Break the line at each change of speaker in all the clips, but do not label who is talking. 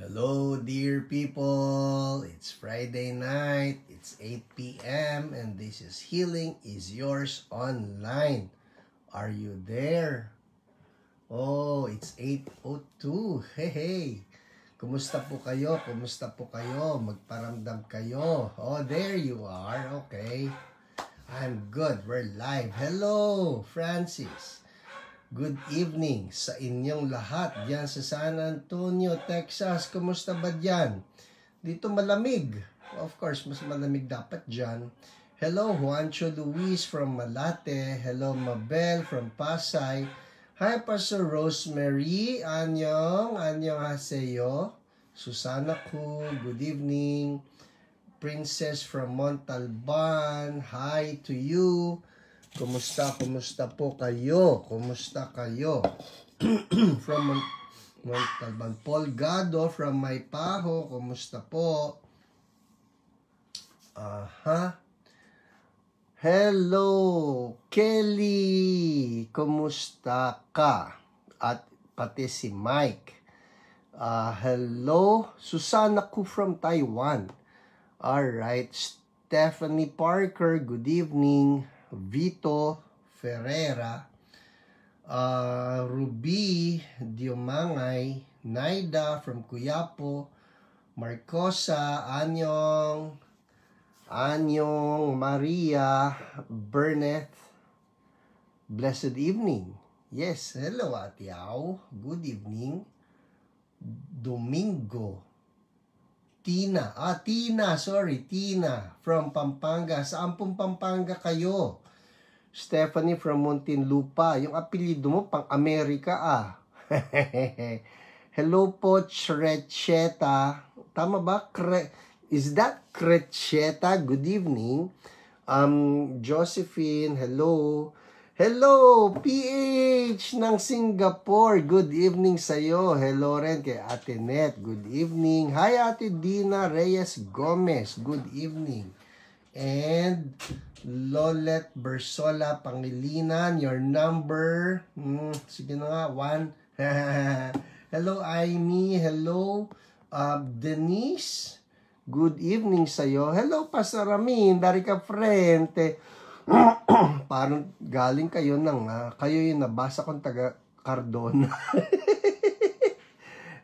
Hello, dear people. It's Friday night. It's 8 p.m. and this is Healing is Yours Online. Are you there? Oh, it's 8:02. Hey. Kumusta po kayo? Kumusta po kayo? Magparamdam kayo. Oh, there you are. Okay. I'm good. We're live. Hello, Francis. Good evening sa inyong lahat diyan sa San Antonio, Texas. Kumusta ba diyan? Dito malamig. Of course, mas malamig dapat diyan. Hello, Juancho Luis from Malate. Hello, Mabel from Pasay. Hi, Pastor Rosemary. Annyeonghaseyo. Susana Ku, good evening. Princess from Montalban. Hi to you. Kumusta po kayo? Kumusta kayo? From Montalban. Paul Gado from Maypaho. Kumusta po? Hello, Kelly. Kumusta ka? At pati si Mike. Hello, Susana Ku from Taiwan. Alright, Stephanie Parker, good evening. Vito Ferreira, Ruby Diomangay, Naida from Cuyapo, Marcosa, Anyong, Maria, Burnett, blessed evening. Yes, hello Ate Au, good evening. Domingo, Tina from Pampanga. Saan pong Pampanga kayo? Stephanie from Muntinlupa. Yung apelyido mo pang Amerika Hello po, Crecheta. Tama ba? Is that Crecheta? Good evening. Josephine, hello. Hello, PH ng Singapore. Good evening sa'yo. Hello rin kay Ate Net. Good evening. Hi, Ate Dina Reyes Gomez. Good evening. And Lolet Bersola Pangilinan, your number. Sige na nga, 1. Hello, Amy. Hello, Denise. Good evening sa'yo. Hello, Pastor Ramin. Dari ka, friend. Parang galing kayo kayo yung nabasa kong taga Cardona.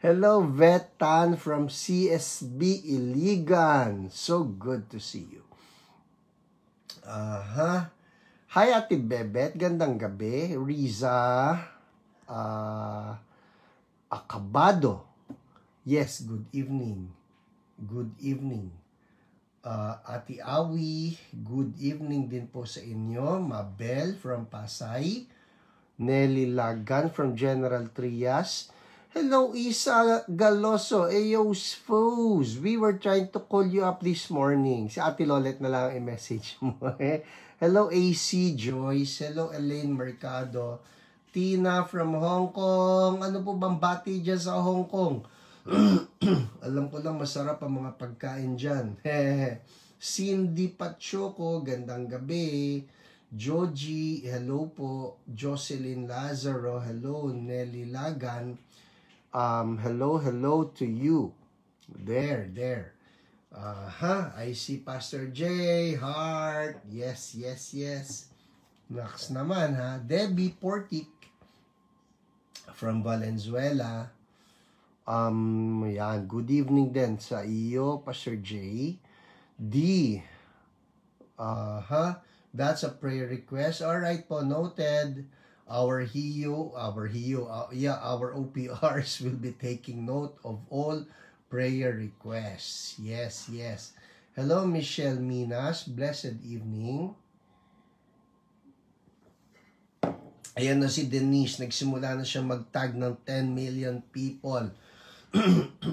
Hello, Vetan from CSB Iligan. So good to see you. Hi, Ate Bebet. Gandang gabi. Riza Acabado. Yes, good evening. Good evening. Ate Awi, good evening din po sa inyo. Mabel from Pasay. Nelly Lagan from General Trias. Hello, Isa Galoso. Ayos foes. We were trying to call you up this morning. Si Ate Lolet na lang i-message mo. Hello, AC Joyce. Hello, Elaine Mercado. Tina from Hong Kong. Ano po bang bati dyan sa Hong Kong? Alam ko lang masarap ang mga pagkain dyan. Cindy Pachoco, gandang gabi. Joji, hello po. Jocelyn Lazaro, hello. Nelly Lagan, hello to you. There. I see Pastor J, Heart. Yes. Next naman Debbie Portik from Valenzuela. Yan, good evening din sa iyo, Pastor J. D. That's a prayer request. Alright po, noted. Our OPRs will be taking note of all prayer requests. Yes. Hello, Michelle Minas. Blessed evening. Ayan na si Denise. Nagsimula na siya mag-tag ng 10 million people.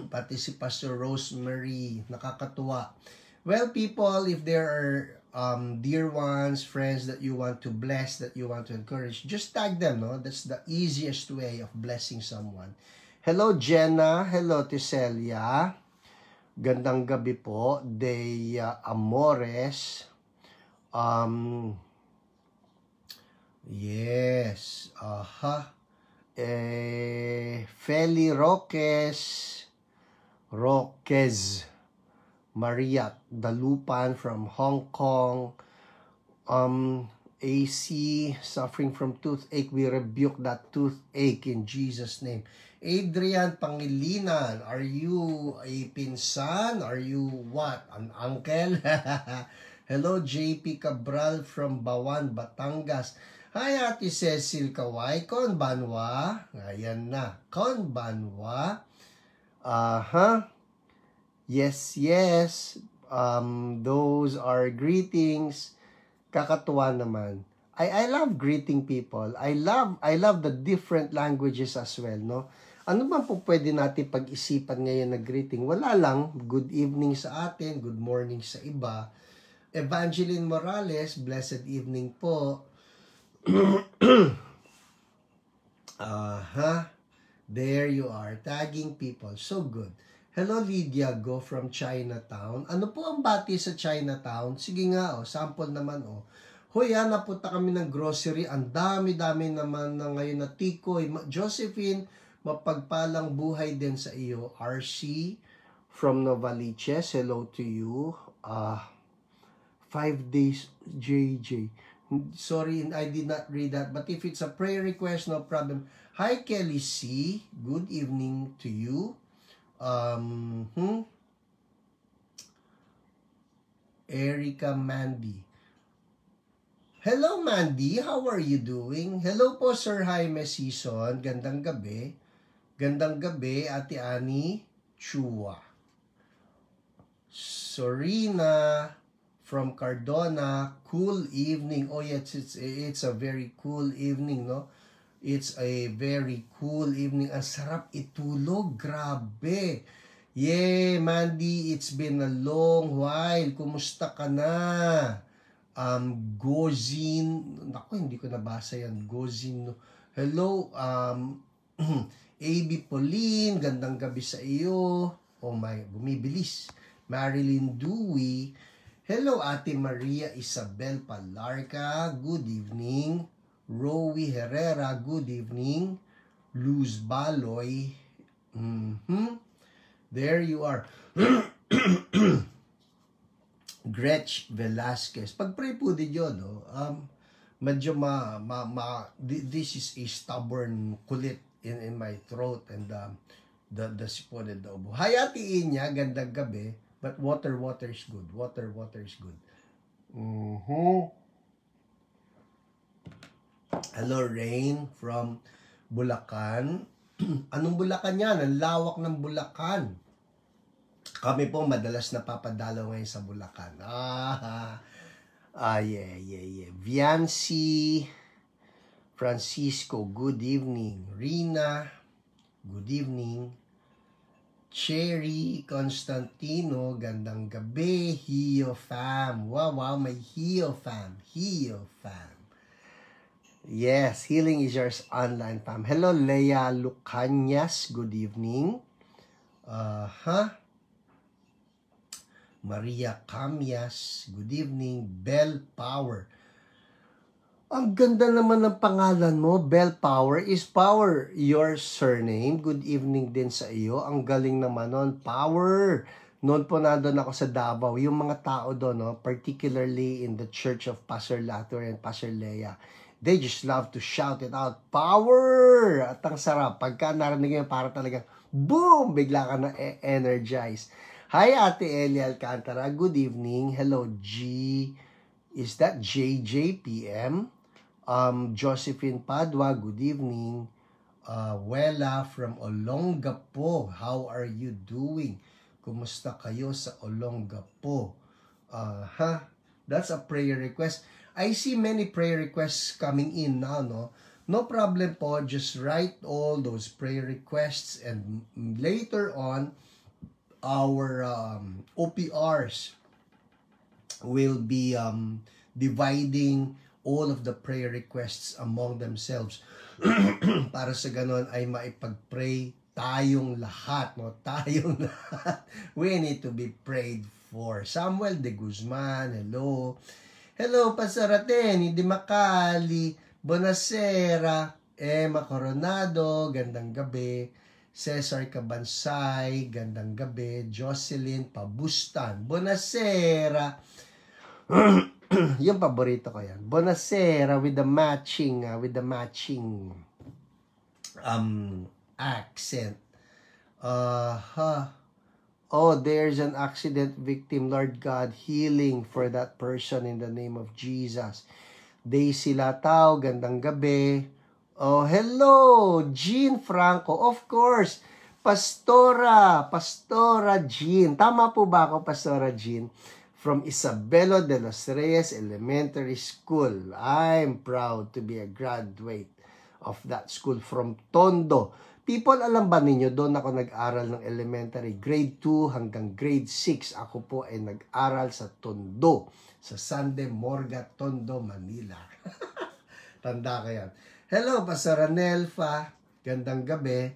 Pati si Pastor Rosemary, nakakatuwa. Well, people, if there are dear ones, friends that you want to bless, that you want to encourage, just tag them, no? That's the easiest way of blessing someone. Hello, Jenna. Hello, Tiselia. Gandang gabi po. Dea Amores. Yes. Feli Roques. Roquez Maria Dalupan from Hong Kong. AC, suffering from toothache, we rebuke that toothache in Jesus' name. Adrian Pangilinan, are you a pinsan? Are you what? An uncle? Hello, JP Cabral from Bawan, Batangas. Hi, Ate Cecil Kawai. Konbanwa. Ayan na. Konbanwa. Yes, yes. Those are greetings. Kakatuwa naman. I love greeting people. I love the different languages as well, no? Ano man po pwede natin pag-isipan ngayon na greeting? Wala lang. Good evening sa atin, good morning sa iba. Evangeline Morales, blessed evening po. There you are, tagging people. So good. Hello, Lydia Go from Chinatown. Ano po ang bati sa Chinatown? Sige nga, sample naman, Hoy, napunta kami ng grocery. Ang dami-dami naman na ngayon na tikoy. Josephine, mapagpalang buhay din sa iyo. RC from Novaliches, hello to you. 5 days, JJ. Sorry, I did not read that. But if it's a prayer request, no problem. Hi, Kelly C. Good evening to you. Erica Mandy. Hello, Mandy. How are you doing? Hello po, Sir Jaime Season. Gandang gabi. Gandang gabi, Ate Annie Chua. Sorina from Cardona. Cool evening. Oh, yes, it's a very cool evening, no? It's a very cool evening. Ang sarap itulog. Grabe. Yeah, Mandy, it's been a long while. Kumusta ka na? Gozin. Naku, hindi ko nabasa yan. Gozin. Hello, AB Pauline. Gandang gabi sa iyo. Oh my, bumibilis. Marilyn Dewey. Hello, Ate Maria Isabel Palarca. Good evening. Rowie Herrera, good evening. Luz Baloy. There you are. Gretch Velasquez. Pag-pray po din yun, medyo this is a stubborn kulit in my throat and the sipon and the obo. Hi, Ate Inya, gandang gabi. But water is good. Water is good. Hello, Rain from Bulacan. Anong Bulacan yan? Ang lawak ng Bulacan. Kami po madalas napapadalaw ngayon sa Bulacan. Yeah. Viancy Francisco, good evening. Rina, good evening. Cherry Constantino, gandang gabi. Hio fam. Wow, may Hio fam. Yes, Healing is Yours online, fam. Hello, Leia Lucanyas. Good evening. Maria Camias. Good evening. Bell Power. Ang ganda naman ng pangalan mo, Bell Power. Is Power your surname? Good evening din sa iyo. Ang galing naman nun. Power. Noon po nandun ako sa Davao. Yung mga tao doon, particularly in the Church of Pastor Lator and Pastor Leia, they just love to shout it out. Power! At ang sarap. Pagka narinig mo, para talagang boom! Bigla ka na energized. Hi, Ate Elia Alcantara. Good evening. Hello, G. Is that JJPM? Josephine Padua. Good evening. Wella from Olongapo. How are you doing? Kumusta kayo sa Olongapo? That's a prayer request. I see many prayer requests coming in now, no? No problem po, just write all those prayer requests and later on, our OPRs will be dividing all of the prayer requests among themselves. Para sa ganon ay maipag-pray tayong lahat, no? Tayong lahat. We need to be prayed for. Samuel de Guzman, hello. Hello, Pasaraten, Di Makali, Bonasera, Emma Coronado, gandang gabi. Cesar Cabansay, gandang gabi. Jocelyn Pabustan, Bonasera. Yung paborito ko yan. Bonasera with the matching accent. Oh, there's an accident victim. Lord God, healing for that person in the name of Jesus. Daisy Latao, gandang gabi. Oh, hello, Jean Franco. Of course, Pastora Jean. Tama po ba ako, Pastora Jean? From Isabelo de los Reyes Elementary School. I'm proud to be a graduate of that school from Tondo. People, alam ba ninyo, doon ako nag-aral ng elementary, grade 2 hanggang grade 6. Ako po ay nag-aral sa Tondo, sa Sande Morga, Tondo, Manila. Tanda ko yan. Hello, Pastor Ranelfa. Gandang gabi.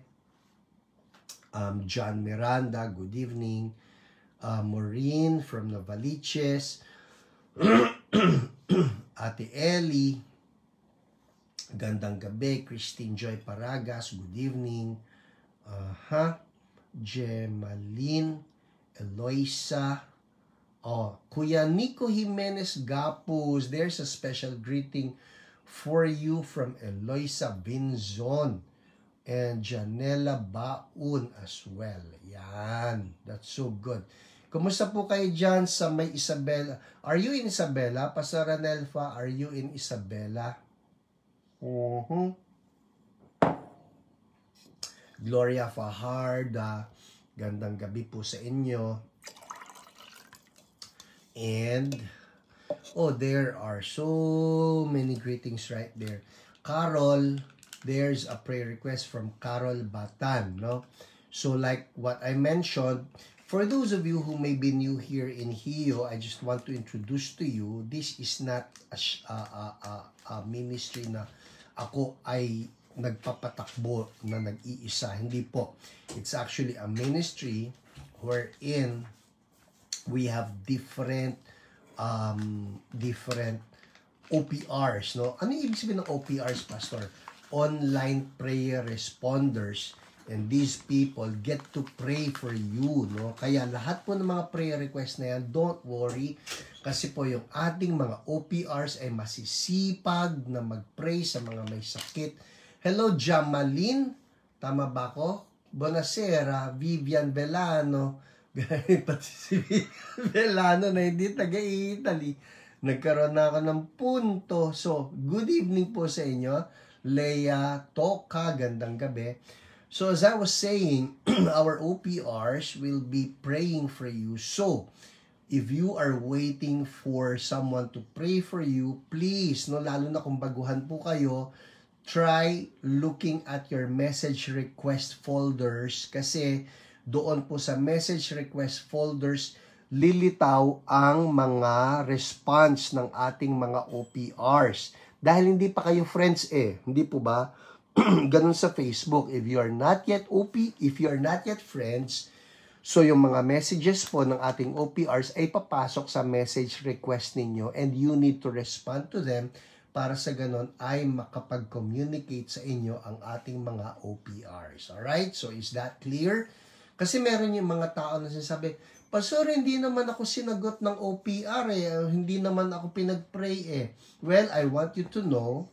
John Miranda, good evening. Maureen from Novaliches. Ate Ellie, gandang gabi. Christine Joy Paragas, good evening. Gemaline Eloisa. Kuya Nico Jimenez Gapus, there's a special greeting for you from Eloisa Binzon and Janela Baun as well. Yan, that's so good. Kumusta po kayo dyan sa may Isabela? Are you in Isabela? Pastor Ranelfa, are you in Isabela? Gloria Fajarda, gandang gabi po sa inyo. And there are so many greetings right there. Carol, there's a prayer request from Carol Batan, no? So like what I mentioned, for those of you who may be new here in HIO, I just want to introduce to you, this is not a ministry na ako ay nagpapatakbo na nag-iisa. Hindi po. It's actually a ministry wherein we have different OPRs, no? Ano yung ibig sabihin ng OPRs, Pastor? Online prayer responders. And these people get to pray for you, no? Kaya lahat po ng mga prayer requests na yan, don't worry. Kasi po yung ating mga OPRs ay masisipag na mag-pray sa mga may sakit. Hello, Jamaline. Tama ba ko? Bonasera, Vivian Velano. Pati si Vivian Velano na hindi taga-Italy. Nagkaroon na ako ng punto. So, good evening po sa inyo. Leia Toka, gandang gabi. So, as I was saying, our OPRs will be praying for you. So, if you are waiting for someone to pray for you, please, no, lalo na kung baguhan po kayo, try looking at your message request folders kasi doon po sa message request folders, lilitaw ang mga response ng ating mga OPRs. Dahil hindi pa kayo friends hindi po ba? Ganun sa Facebook, if you are not yet friends, so yung mga messages po ng ating OPRs ay papasok sa message request ninyo and you need to respond to them para sa ganun ay makapag-communicate sa inyo ang ating mga OPRs. Alright? So is that clear? Kasi meron yung mga tao na sinasabi, Pastor, hindi naman ako sinagot ng OPR hindi naman ako pinag-pray Well, I want you to know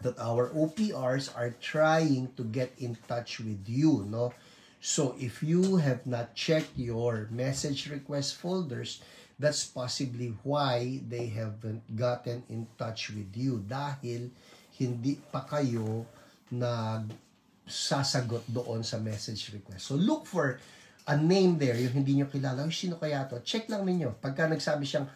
that our OPRs are trying to get in touch with you, no? So, if you have not checked your message request folders, that's possibly why they haven't gotten in touch with you dahil hindi pa kayo nagsasagot doon sa message request. So, look for a name there, yung hindi nyo kilala. Sino kaya to? Check lang ninyo. Pagka nagsabi siyang,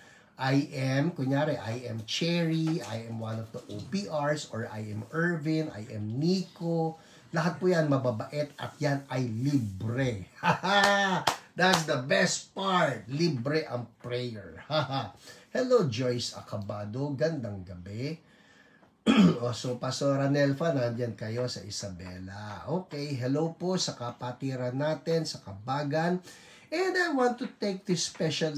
kunyari, I am Cherry, I am one of the OPRs, or I am Irvin, I am Nico. Lahat po yan mababait at yan ay libre. That's the best part. Libre ang prayer. Hello, Joyce Acabado. Gandang gabi. So, Pastor Ranelfa, nandyan kayo sa Isabela. Okay, hello po sa kapatiran natin, sa Kabagan. And I want to take this special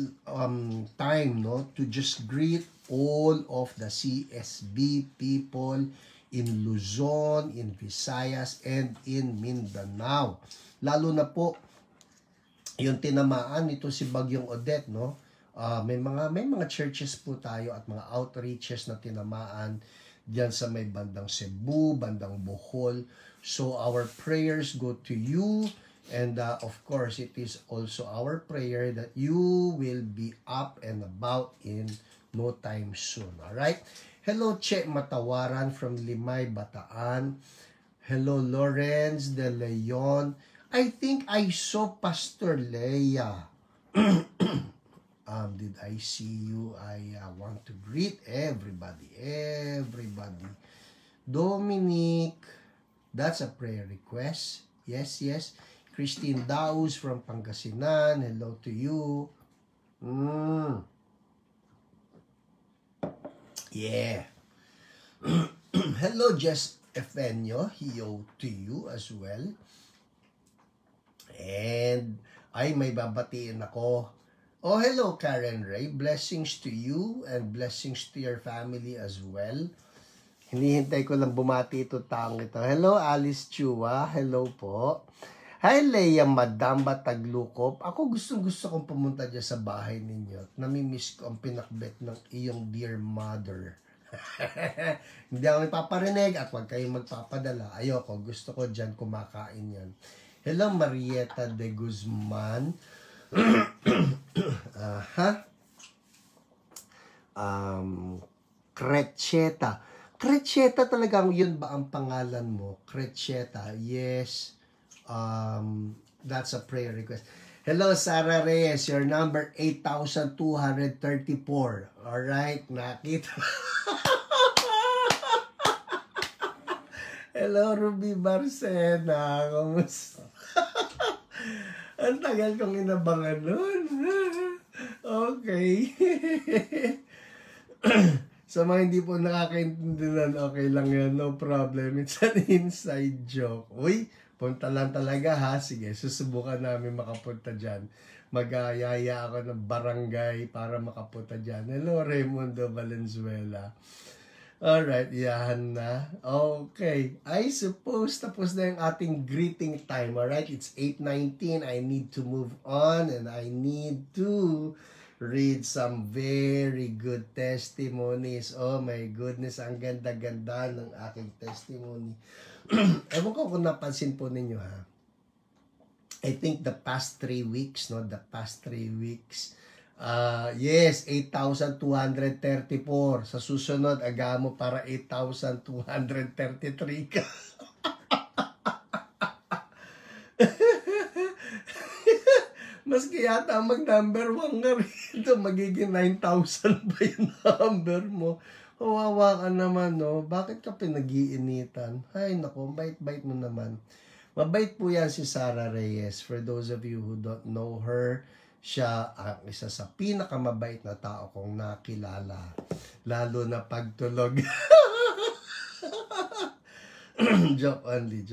time, no, to just greet all of the CSB people in Luzon, in Visayas, and in Mindanao. Lalo na po yung tinamaan nito si Bagyong Odette, no? May mga churches po tayo at mga outreaches na tinamaan diyan sa may bandang Cebu, bandang Bohol. So our prayers go to you, and of course it is also our prayer that you will be up and about in no time soon. All right? Hello Che Matawaran from Limay, Bataan. Hello Lawrence De Leon. I think I saw Pastor Leia. Did I see you? I want to greet everybody. Dominic, that's a prayer request. Yes. Christine Daus from Pangasinan. Hello to you. Yeah. Hello, Jess Efenio. Hello to you as well. And may babatiin ako. Oh, hello Karen Ray. Blessings to you and blessings to your family as well. Hinihintay ko lang bumati ito taong ito. Hello Alice Chua. Hello po. Hi Leia Madam Bataglukop. Ako gusto kong pumunta dyan sa bahay ninyo. Namimiss ko ang pinakbet ng iyong dear mother. Hindi ako nagpaparinig at huwag kayong magpapadala. Ayoko. Gusto ko dyan kumakain yan. Hello, Marieta de Guzman. Crecheta. Crecheta talaga, yun ba ang pangalan mo? Crecheta. Yes. That's a prayer request. Hello, Sarah Reyes. Your number 8,234. Alright, nakita. Hello, Ruby Barcena. Kumusta? Ang tagal kong inabangan nun. Okay. Sa mga hindi po nakakaintindihan, okay lang yan. No problem. It's an inside joke. Uy, punta lang talaga ha. Sige, susubukan namin makapunta dyan. Mag-ayaya ako ng barangay para makapunta dyan. Hello, Raimundo Valenzuela. Alright, yan na. Okay. I suppose tapos na yung ating greeting time. Alright, it's 8:19. I need to move on and I need to read some very good testimonies. Oh my goodness, ang ganda-ganda ng aking testimony. Ewan ko kung napansin po ninyo ha. I think the past 3 weeks, yes, 8,234. Sa susunod, agamo para 8,233 ka. Maski yata mag-number 1 ka rito, magiging 9,000 ba yung number mo? Kawawa ka naman, no? Bakit ka pinag-iinitan? Ay, nako, bait-bait mo naman. Mabait po yan si Sarah Reyes. For those of you who don't know her, siya ang isa sa pinakamabait na tao kong nakilala. Lalo na pagtulog. Joke only.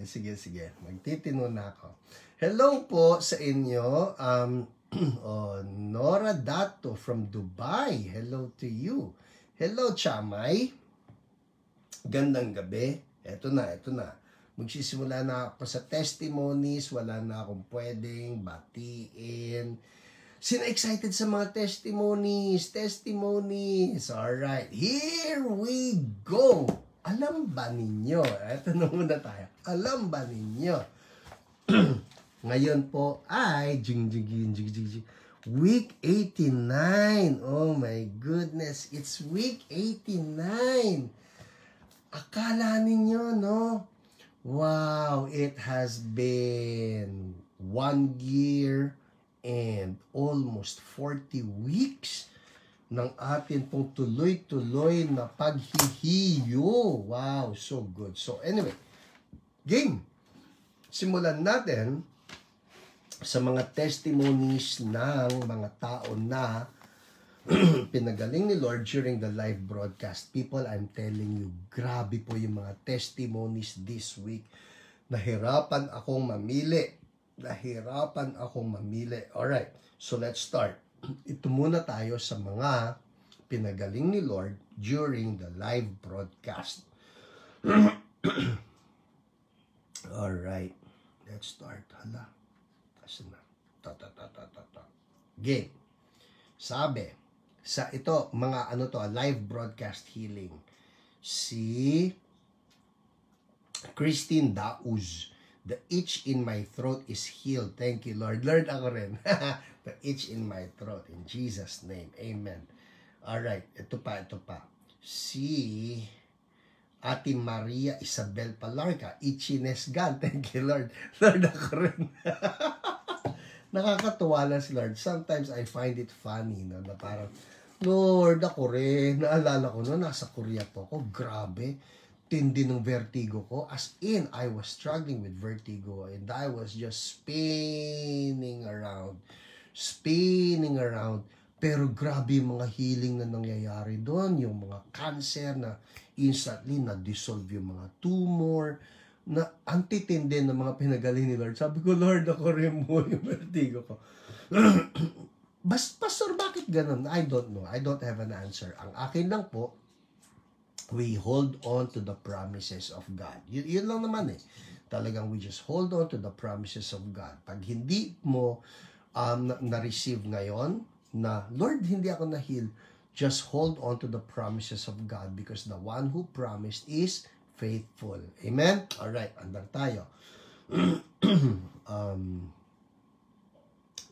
Sige. Magtitino na ako. Hello po sa inyo. Nora Dato from Dubai. Hello to you. Hello, Chamay. Gandang gabi. Eto na. Magsisimula na ako sa testimonies. Wala na akong pwedeng batiin. Sino excited sa mga testimonies? Alright, here we go. Alam ba ninyo? Ito na muna tayo. Alam ba ninyo? Ngayon po ay week 89. Oh my goodness. It's week 89. Akala ninyo, no? Wow, it has been 1 year and almost 40 weeks ng atin pong tuloy-tuloy na paghihiyo. Wow, so good. So anyway, game. Simulan natin sa mga testimonies ng mga tao na pinagaling ni Lord during the live broadcast. People, I'm telling you, grabe po yung mga testimonies this week. Nahirapan akong mamili. Alright, so let's start. Ito muna tayo sa mga pinagaling ni Lord during the live broadcast. Alright. Let's start. Hala. Asan na? Game. Sabi, sa ito, mga ano to, live broadcast healing. Si Christine Dauz. The itch in my throat is healed. Thank you, Lord. Lord, ako rin. The itch in my throat. In Jesus' name. Amen. Alright. Ito pa. Si Ate Maria Isabel Palarca. Itchiness God. Thank you, Lord. Lord, ako rin. Nakakatuwa lang si Lord. Sometimes I find it funny, no? Na parang, Lord, ako rin. Naalala ko, no? Nasa Korea po ako. Grabe. Tindi ng vertigo ko. As in, I was struggling with vertigo. And I was just spinning around. Pero grabe yung mga healing na nangyayari doon. Yung mga cancer na instantly na-dissolve yung mga tumor. Na antitindi ng mga pinagaling ni Lord. Sabi ko, Lord, ako rin mo yung vertigo ko. Pastor, bakit ganun? I don't know. I don't have an answer. Ang akin lang po, we hold on to the promises of God. Yun lang naman eh. Talagang we just hold on to the promises of God. Pag hindi mo na-receive ngayon, na Lord, hindi ako na-heal, just hold on to the promises of God because the one who promised is faithful. Amen? Alright, andar tayo.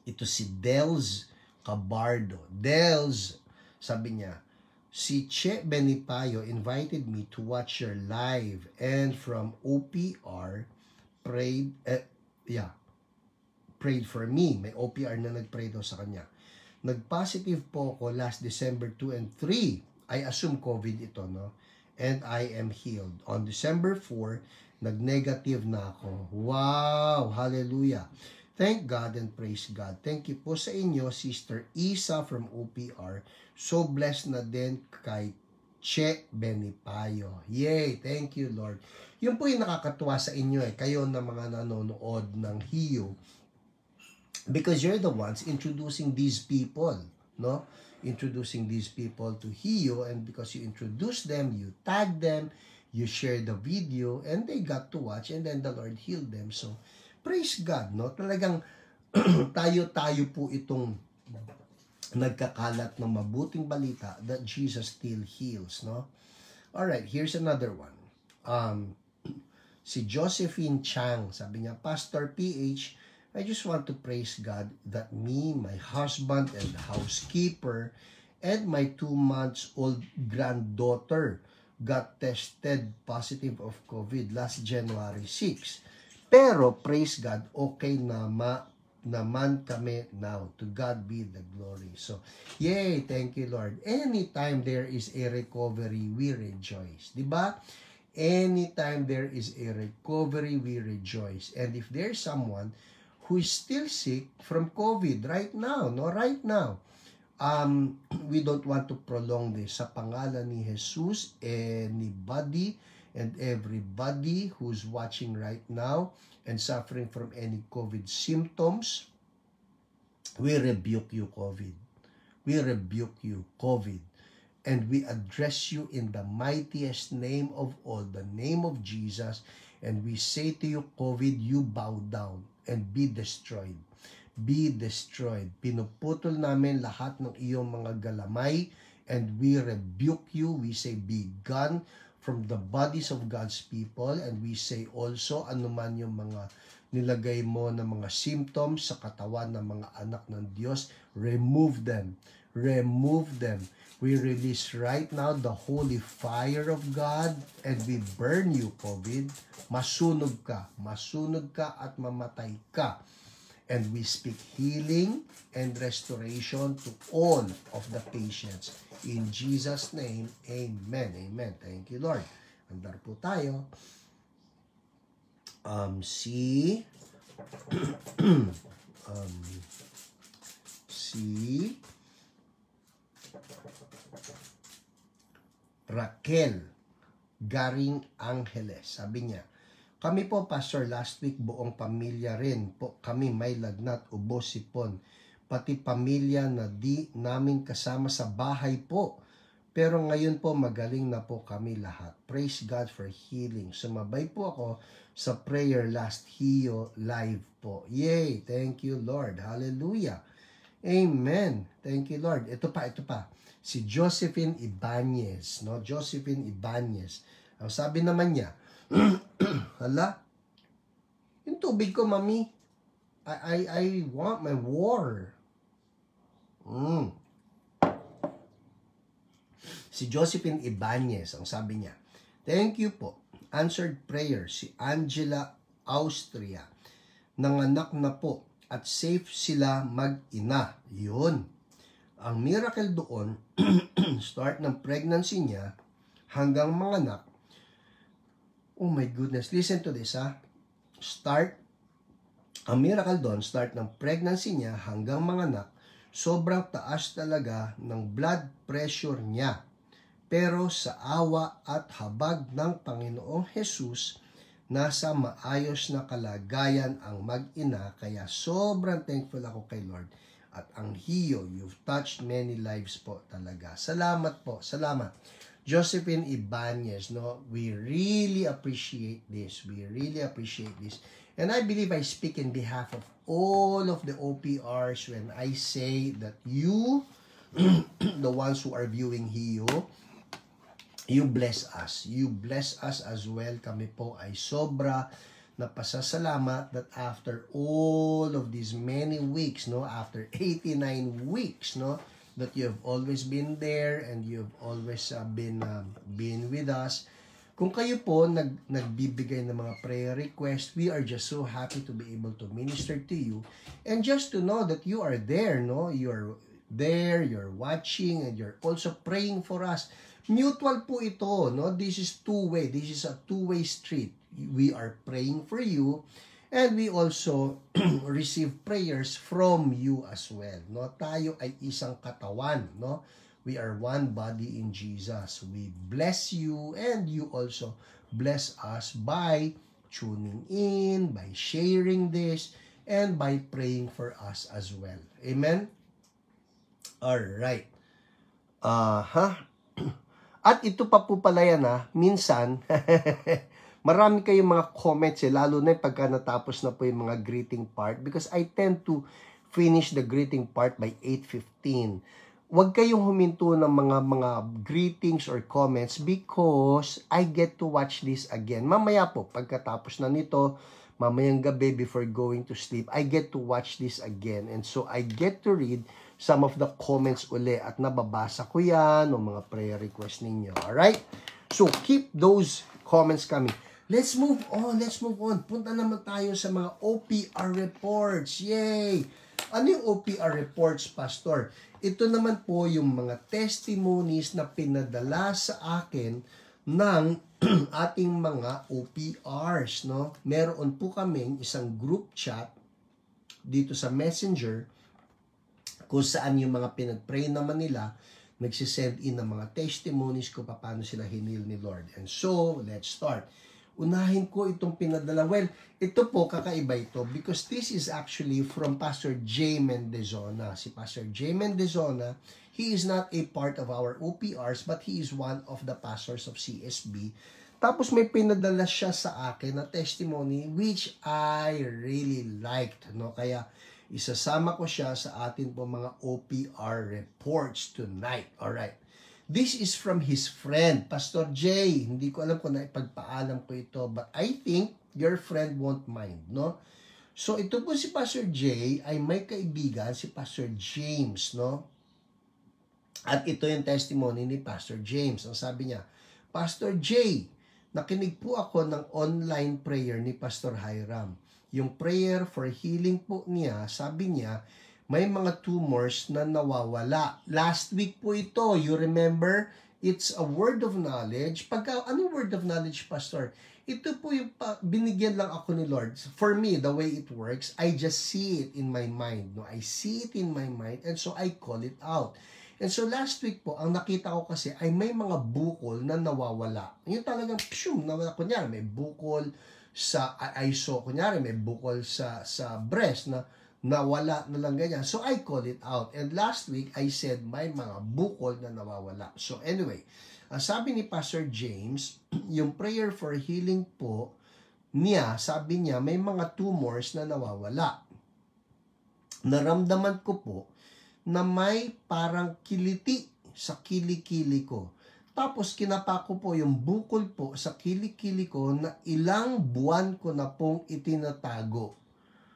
Ito si Dels Cabardo. Dels, sabi niya, si Che Benipayo invited me to watch your live and from OPR prayed for me. May OPR na nag-pray daw sa kanya. Nag-positive po ako last December 2 and 3. I assume COVID ito, no? And I am healed. On December 4, nag-negative na ako. Wow! Hallelujah! Thank God and praise God. Thank you po sa inyo, Sister Isa from OPR. So blessed na din kay Che Benipayo. Yay! Thank you, Lord. Yun po yung nakakatuwa sa inyo eh. Kayo na mga nanonood ng HIU. Because you're the ones introducing these people, no? Introducing these people to HIU, and because you introduce them, you tag them, you share the video, and they got to watch, and then the Lord healed them. So, praise God, no? Talagang tayo po itong nagkakalat ng mabuting balita that Jesus still heals, no? Alright, here's another one. Si Josephine Chang, sabi niya, Pastor PH, I just want to praise God that me, my husband, and the housekeeper, and my 2-month-old granddaughter got tested positive of COVID last January 6. Pero, praise God, okay naman kami now. To God be the glory. So, yay! Thank you, Lord. Anytime there is a recovery, we rejoice. Diba? Anytime there is a recovery, we rejoice. And if there's someone who is still sick from COVID right now, no? Right now. We don't want to prolong this. Sa pangalan ni Jesus, anybody and everybody who's watching right now and suffering from any COVID symptoms, we rebuke you, COVID. We rebuke you, COVID. And we address you in the mightiest name of all, the name of Jesus. And we say to you, COVID, you bow down and be destroyed. Be destroyed. Pinuputol namin lahat ng iyong mga galamay and we rebuke you. We say, be gone from the bodies of God's people, and we say also, anuman yung mga nilagay mo na mga symptoms sa katawan ng mga anak ng Diyos, remove them. Remove them. We release right now the holy fire of God, and we burn you, COVID. Masunog ka at mamatay ka. And we speak healing and restoration to all of the patients. In Jesus' name, amen. Amen. Thank you, Lord. Andar po tayo. Si Raquel Garing Angeles. Sabi niya, kami po, Pastor, last week buong pamilya rin po kami may lagnat, ubo, sipon. Pati pamilya na di namin kasama sa bahay po. pero ngayon po magaling na po kami lahat. Praise God for healing. Sumabay po ako sa prayer last Hio live po. Yay! Thank you, Lord. Hallelujah. Amen. Thank you, Lord. Ito pa. Si Josephine Ibanez, no? Josephine Ibanez. Ang sabi naman niya, hala, yung tubig ko, mami, I want my water. Si Josephine Ibanez, ang sabi niya, thank you po. Answered prayer, si Angela Austria. Nanganak na po at safe sila mag-ina. Yun. Ang miracle doon, start ng pregnancy niya hanggang manganak. Oh my goodness, listen to this ha. Ang miracle doon, start ng pregnancy niya hanggang manganak, sobrang taas talaga ng blood pressure niya. Pero sa awa at habag ng Panginoong Jesus, nasa maayos na kalagayan ang mag-ina, kaya sobrang thankful ako kay Lord. At ang Hio, you've touched many lives po talaga. Salamat po, salamat. Josephine Ibanez, no, we really appreciate this. We really appreciate this. And I believe I speak in behalf of all of the OPRs when I say that you, the ones who are viewing Hio, you bless us. You bless us as well. Kami po ay sobra na pasasalamat that after all of these many weeks, no, after 89 weeks, no, that you have always been there and you have always been with us. Kung kayo po nagbibigay ng mga prayer request, we are just so happy to be able to minister to you and just to know that you are there, no, you're there, you're watching, and you're also praying for us. Mutual po ito, no? This is two-way. This is a two-way street. We are praying for you and we also receive prayers from you as well, no? Tayo ay isang katawan, no? We are one body in Jesus. We bless you and you also bless us by tuning in, by sharing this, and by praying for us as well. Amen? All right. At ito pa po pala yan minsan, marami kayong mga comments lalo na pagka natapos na po yung mga greeting part because I tend to finish the greeting part by 8:15. Huwag kayong huminto ng mga greetings or comments because I get to watch this again. Mamaya po, pagkatapos na nito, mamayang gabi before going to sleep, I get to watch this again. And so I get to read some of the comments uli at nababasa ko yan o mga prayer request ninyo. Alright? So, keep those comments coming. Let's move on. Punta naman tayo sa mga OPR reports. Yay! Ano yung OPR reports, Pastor? Ito naman po yung mga testimonies na pinadala sa akin ng ating mga OPRs, no? Meron po kaming isang group chat dito sa Messenger kung saan yung mga pinag-pray naman nila, nagsisend in ng mga testimonies ko paano sila hinil ni Lord. And so, let's start. Unahin ko itong pinadala. Well, ito po, kakaiba ito because this is actually from Pastor J. Mendezona. Si Pastor J. Mendezona, he is not a part of our OPRs but he is one of the pastors of CSB. Tapos may pinadala siya sa akin na testimony which I really liked, no? Kaya isasama ko siya sa atin po mga OPR reports tonight. Alright. This is from his friend, Pastor J. Hindi ko alam kung naipagpaalam ko ito, but I think your friend won't mind, no? So, ito po si Pastor J ay may kaibigan, si Pastor James, no? At ito yung testimony ni Pastor James. Ang sabi niya, Pastor J, nakinig po ako ng online prayer ni Pastor Hiram. Yung prayer for healing po niya, sabi niya, may mga tumors na nawawala. Last week po ito, you remember? It's a word of knowledge. Anong word of knowledge, Pastor? Ito po yung binigyan lang ako ni Lord. For me, the way it works, I just see it in my mind. No? I see it in my mind and so I call it out. And so last week po, ang nakita ko kasi ay may mga bukol na nawawala. Yung talagang, nawala. Kunyari, may bukol sa kunyari may bukol sa breast na nawala na lang ganyan. So, I call it out. And last week, I said may mga bukol na nawawala. So, anyway, sabi ni Pastor James, yung prayer for healing po niya, sabi niya, may mga tumors na nawawala. Naramdaman ko po na may parang kiliti sa kilikili ko. Tapos kinapa ko po yung bukol po sa kilikili ko na ilang buwan ko na pong itinatago.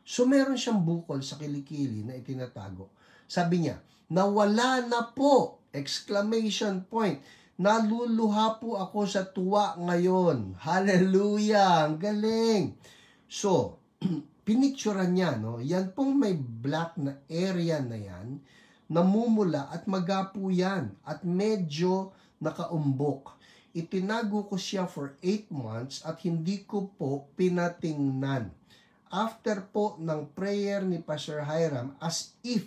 So meron siyang bukol sa kilikili na itinatago. Sabi niya, nawala na po! Exclamation point. Naluluha po ako sa tuwa ngayon. Hallelujah! Ang galing! So, pinicturean niya, no? Yan pong may black na area na yan, namumula at magapo yan at medyo nakaumbok. Itinago ko siya for 8 months at hindi ko po pinatingnan. After po ng prayer ni Pastor Hiram, as if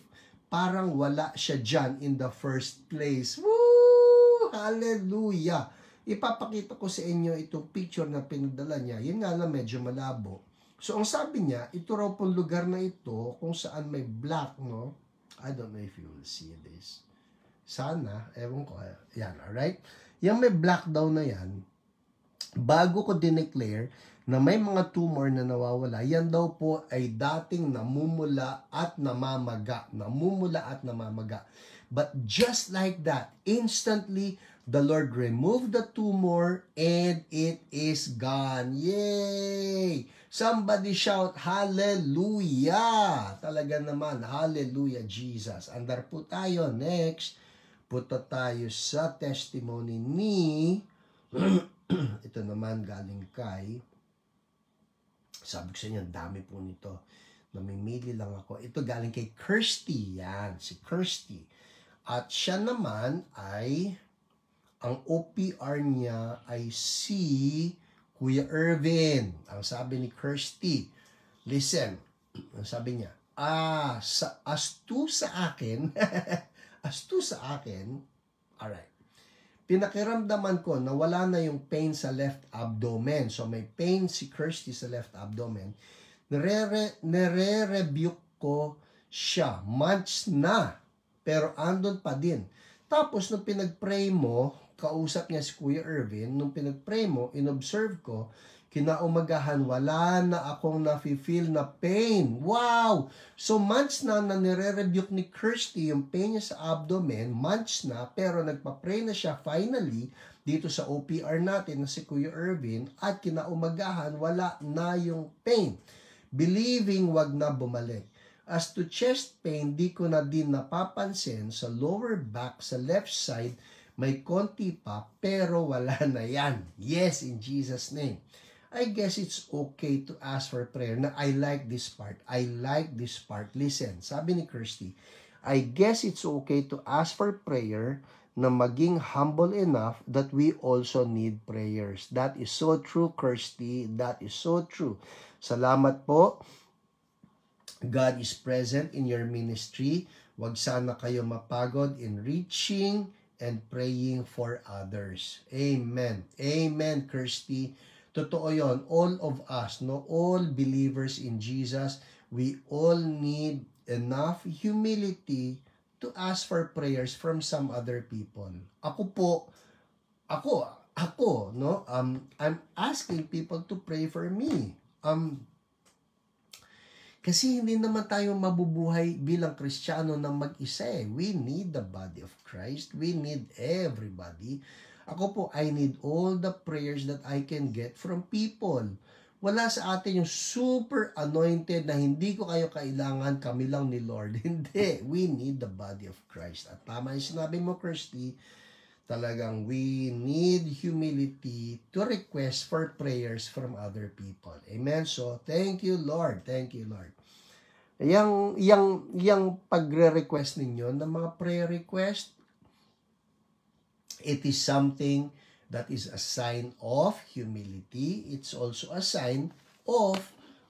parang wala siya dyan in the first place. Woo! Hallelujah! Ipapakita ko sa inyo itong picture na pinadala niya. Yun nga lang medyo malabo. So, ang sabi niya, ito raw pong lugar na ito kung saan may black, no? I don't know if you will see this. Sana, ewan ko. Yan, alright? Yung may black daw na yan, bago ko dineclare na may mga tumor na nawawala, yan daw po ay dating namumula at namamaga. Namumula at namamaga. But just like that, instantly, the Lord removed the tumor and it is gone. Yay! Somebody shout, hallelujah! Talaga naman, hallelujah, Jesus. Andar po tayo. Next, punta tayo sa testimony ni, ito naman galing kay, sabi ko sa inyo, dami po nito. Namimili lang ako. Ito galing kay Kirsty. Yan, si Kirsty. At siya naman ay, ang OPR niya ay si Kuya Irvin. Ang sabi ni Kirsty, listen, ang sabi niya, as to sa akin, alright, pinakiramdaman ko na wala na yung pain sa left abdomen. So, may pain si Kirsty sa left abdomen. Nire-rebuke ko siya. Months na. Pero andun pa din. Tapos, nung pinag-pray mo, kausap niya si Kuya Irvin, nung pinag-pray mo, inobserve ko, kinaumagahan, wala na akong nafe-feel na pain. Wow! So, months na nire-rebuke ni Kirsty yung pain niya sa abdomen, months na, pero nagpa-pray na siya finally dito sa OPR natin na si Kuya Irvin at kinaumagahan, wala na yung pain. Believing wag na bumalik. As to chest pain, di ko na din napapansin sa lower back, sa left side, may konti pa, pero wala na yan. Yes, in Jesus' name. I guess it's okay to ask for prayer. Na I like this part. I like this part. Listen, sabi ni Kirsty, I guess it's okay to ask for prayer na maging humble enough that we also need prayers. That is so true, Kirsty. That is so true. Salamat po. God is present in your ministry. Huwag sana kayo mapagod in reaching and praying for others. Amen. Amen, Kirsty. Totoo yon. All of us, no, all believers in Jesus, we all need enough humility to ask for prayers from some other people. Ako, no, I'm asking people to pray for me. Kasi hindi naman tayo mabubuhay bilang Kristiyano na mag-isa eh. We need the body of Christ. We need everybody. Ako po, I need all the prayers that I can get from people. Wala sa atin yung super anointed na hindi ko kayo kailangan, kami lang ni Lord. Hindi. We need the body of Christ. At tama yung sinabi mo, Kirsty, talagang we need humility to request for prayers from other people. Amen? So, thank you, Lord. Thank you, Lord. Yang pagre-request ninyo ng mga prayer request, it is something that is a sign of humility. It's also a sign of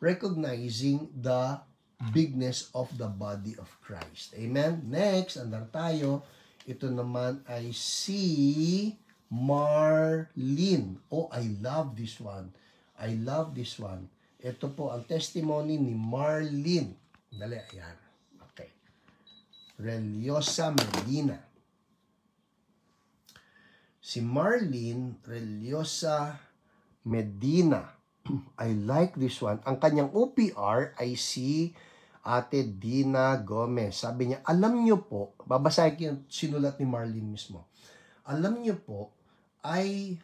recognizing the bigness of the body of Christ. Amen? Next, andar tayo. Ito naman ay si Marlene. Oh, I love this one. I love this one. Ito po ang testimony ni Marlene. Dali, ayan. Okay. Reliosa Medina. Si Marlene Reliosa Medina. I like this one. Ang kanyang OPR ay si Ate Dina Gomez. Sabi niya, alam niyo po, babasahin ko yung sinulat ni Marlene mismo. Alam niyo po, I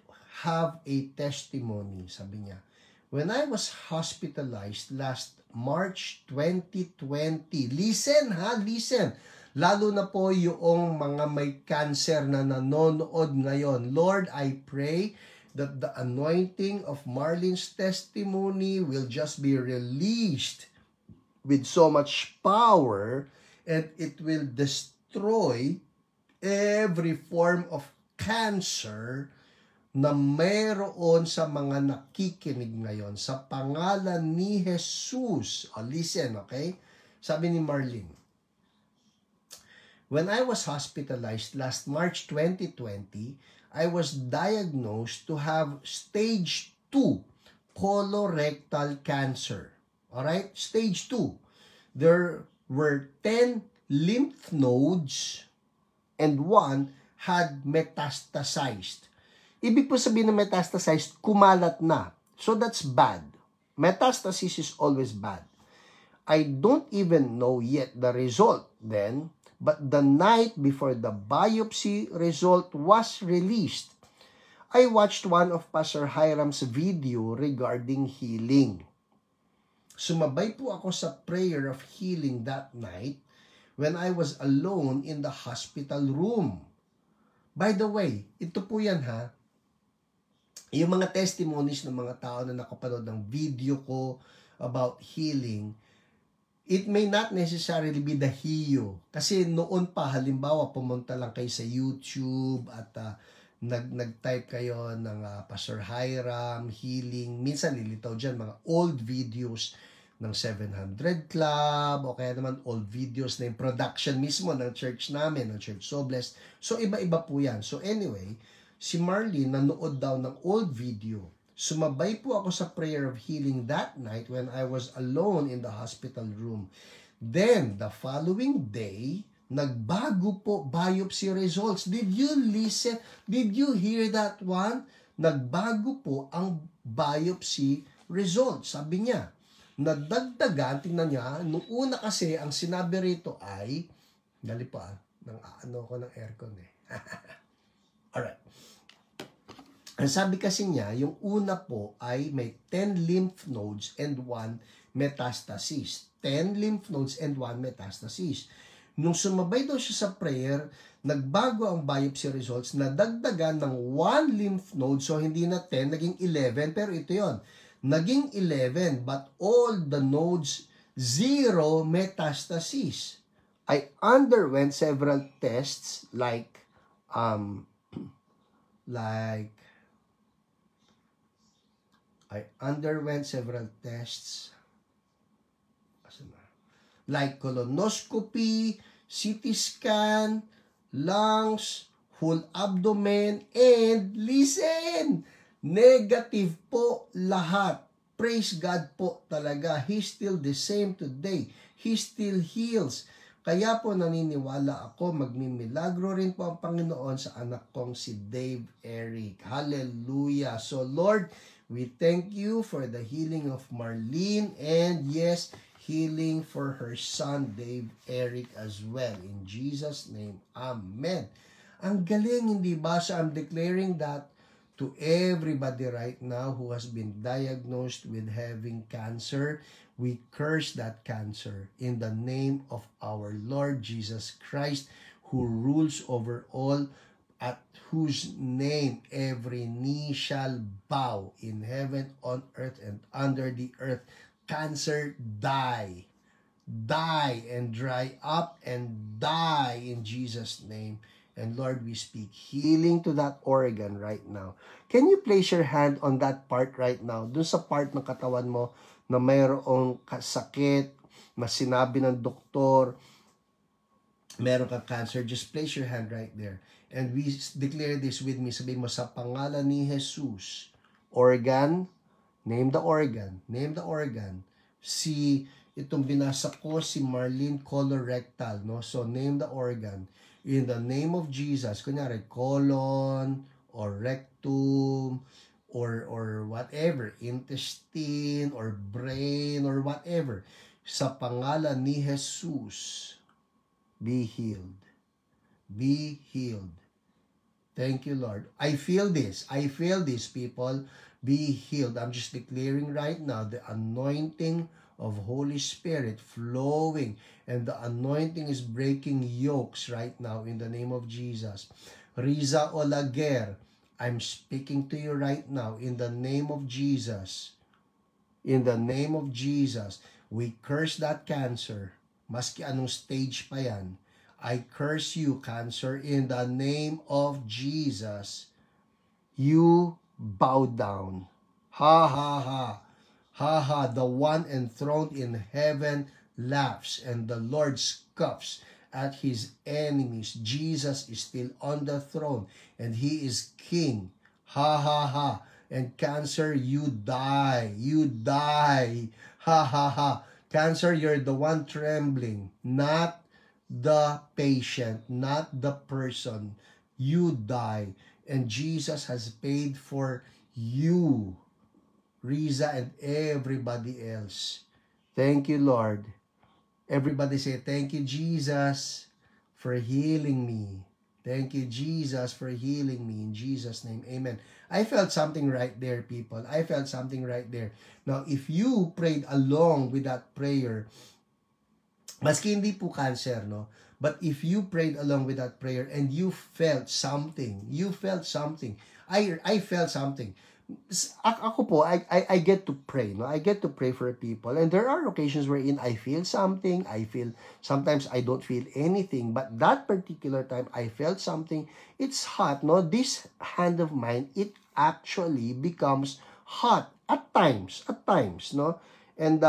have a testimony, sabi niya. When I was hospitalized last March 2020, listen ha, listen. Lalo na po yung mga may cancer na nanonood ngayon. Lord, I pray that the anointing of Marlene's testimony will just be released with so much power, and it will destroy every form of cancer na mayroon sa mga nakikinig ngayon sa pangalan ni Jesus. Oh, listen, okay? Sabi ni Marlene, when I was hospitalized last March 2020, I was diagnosed to have stage 2 colorectal cancer. Alright? Stage 2. There were 10 lymph nodes and 1 had metastasized. Ibig po sabihin na metastasized, kumalat na. So that's bad. Metastasis is always bad. I don't even know yet the result then, but the night before the biopsy result was released, I watched one of Pastor Hiram's video regarding healing. Sumabay po ako sa prayer of healing that night when I was alone in the hospital room. By the way, ito po yan ha, yung mga testimonies ng mga tao na nakapanood ng video ko about healing, it may not necessarily be the HIO. Kasi noon pa, halimbawa, pumunta lang kayo sa YouTube at nag-type kayo ng Pastor Hiram, healing. Minsan lilitaw dyan mga old videos ng 700 Club o kaya naman old videos na yung production mismo ng church namin, ng Church So Blessed. So iba-iba po yan. So anyway, si Marlene nanood daw ng old video. Sumabay po ako sa prayer of healing that night when I was alone in the hospital room. Then, the following day, nagbago po biopsy results. Did you listen? Did you hear that one? Nagbago po ang biopsy results. Sabi niya, nadagdagan, tingnan niya, noong una kasi, ang sinabi rito ay, dali pa, ko ng aircon eh. Alright. Ang sabi kasi niya, yung una po ay may 10 lymph nodes and 1 metastasis. 10 lymph nodes and 1 metastasis. Nung sumabay daw siya sa prayer, nagbago ang biopsy results, nadagdagan ng 1 lymph node, so hindi na 10, naging 11, pero ito yon, naging 11, but all the nodes, 0 metastasis. I underwent several tests like I underwent several tests like colonoscopy, CT scan, lungs, whole abdomen, and listen, negative po lahat. Praise God po talaga. He's still the same today. He still heals. Kaya po naniniwala ako, magmimilagro rin po ang Panginoon sa anak kong si Dave Eric. Hallelujah. So Lord, we thank you for the healing of Marlene and yes, healing for her son Dave Eric as well. In Jesus' name, Amen. Ang galing, hindi ba? So I'm declaring that to everybody right now who has been diagnosed with having cancer. We curse that cancer in the name of our Lord Jesus Christ, who rules over all, at whose name every knee shall bow in heaven, on earth, and under the earth. Cancer, die. Die and dry up and die in Jesus' name. And Lord, we speak healing to that organ right now. Can you place your hand on that part right now? Dun sa part ng katawan mo na mayroong sakit, na sinabi ng doktor, meron kang cancer, just place your hand right there. And we declare this with me. Sabihin mo, sa pangalan ni Jesus, organ, name the organ, itong binasa ko si Marlene colorectal, no? So, name the organ. In the name of Jesus, kunyari, colon, or rectum, or whatever, intestine, or brain, or whatever. Sa pangalan ni Jesus, be healed. Be healed. Thank you, Lord. I feel this. I feel this, people. Be healed. I'm just declaring right now the anointing of Holy Spirit flowing, and the anointing is breaking yokes right now in the name of Jesus. Riza Olaguer, I'm speaking to you right now in the name of Jesus. In the name of Jesus, we curse that cancer. Maski anong stage pa yan, I curse you, cancer, in the name of Jesus. You bow down. Ha ha ha. Ha ha, the one enthroned in heaven laughs, and the Lord scoffs at his enemies. Jesus is still on the throne, and he is king. Ha ha ha. And cancer, you die. You die. Ha ha ha. Cancer, you're the one trembling, not the patient, not the person. You die. And Jesus has paid for you, Riza, and everybody else. Thank you, Lord. Everybody say, thank you, Jesus, for healing me. Thank you, Jesus, for healing me. In Jesus' name, amen. I felt something right there, people. I felt something right there. Now, if you prayed along with that prayer, maski hindi po cancer, no? But if you prayed along with that prayer and you felt something, I felt something. Ako po, I get to pray, no? I get to pray for people. And there are occasions wherein I feel something, sometimes I don't feel anything, but that particular time, I felt something. It's hot, no? This hand of mine, it actually becomes hot at times, no? And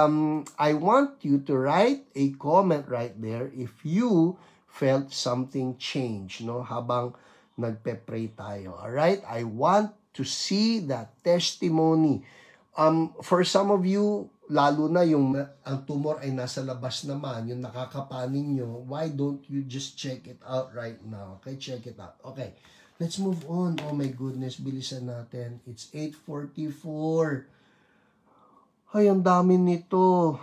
I want you to write a comment right there if you felt something change, no? Habang nagpe-pray tayo. Alright? I want to see that testimony. For some of you, lalo na yung ang tumor ay nasa labas naman, yung nakakapanin nyo, why don't you just check it out right now? Okay, check it out. Okay, let's move on. Oh my goodness, bilisan natin. It's 8:44. Ay, ang dami nito.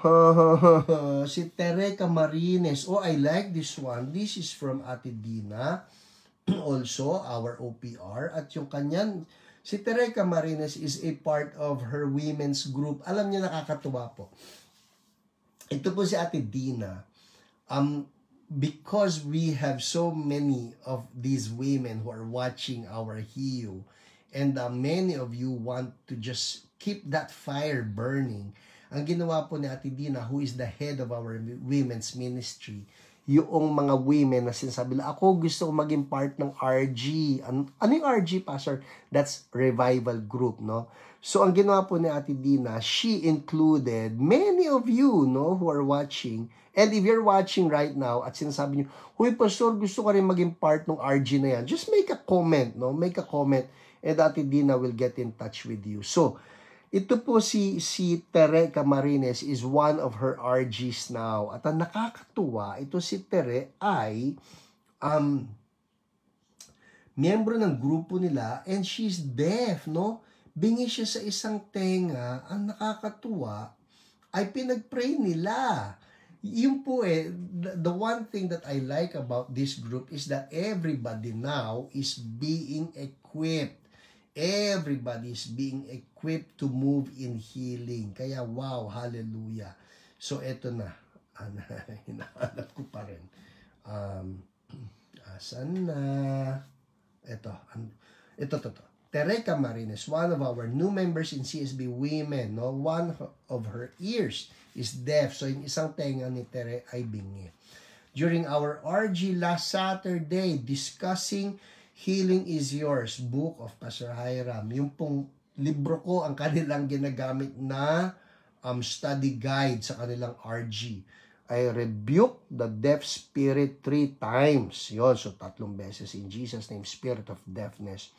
Si Tere Camarines. Oh, I like this one. This is from Ate Dina. Also, our OPR. At yung kanyan, si Tere Camarines is a part of her women's group. Alam niyo, nakakatuwa po. Ito po si Ate Dina. Because we have so many of these women who are watching our HIU, and many of you want to just keep that fire burning. Ang ginawa po ni Ate Dina, who is the head of our women's ministry, yung mga women na sinasabi nila, ako gusto ko maging part ng RG. Ano yung RG, Pastor? That's revival group, no? So, ang ginawa po ni Ate Dina, she included many of you, no, who are watching. And if you're watching right now at sinasabi niyo, huy, Pastor, gusto ko rin maging part ng RG na yan, just make a comment, no? Make a comment, and Ate Dina will get in touch with you. So, ito po si Tere Camarines is one of her RGs now. At ang nakakatuwa, ito si Tere ay miyembro ng grupo nila, and she's deaf, no? Bingi siya sa isang tenga. Ang nakakatuwa ay pinag-pray nila. Yun po the one thing that I like about this group is that everybody now is being equipped. Everybody is being equipped to move in healing. Kaya wow, hallelujah. So eto na. Hinahanap ko pa rin. Asan na? Ito. Tere Camarines, one of our new members in CSB Women, no? One of her ears is deaf. So yung isang tenga ni Tere ay bingi. During our RG last Saturday, discussing Healing is Yours, book of Pastor Hiram. Yung pong libro ko, ang kanilang ginagamit na study guide sa kanilang RG. I rebuke the deaf spirit 3 times. Yun, so 3 beses in Jesus' name, spirit of deafness.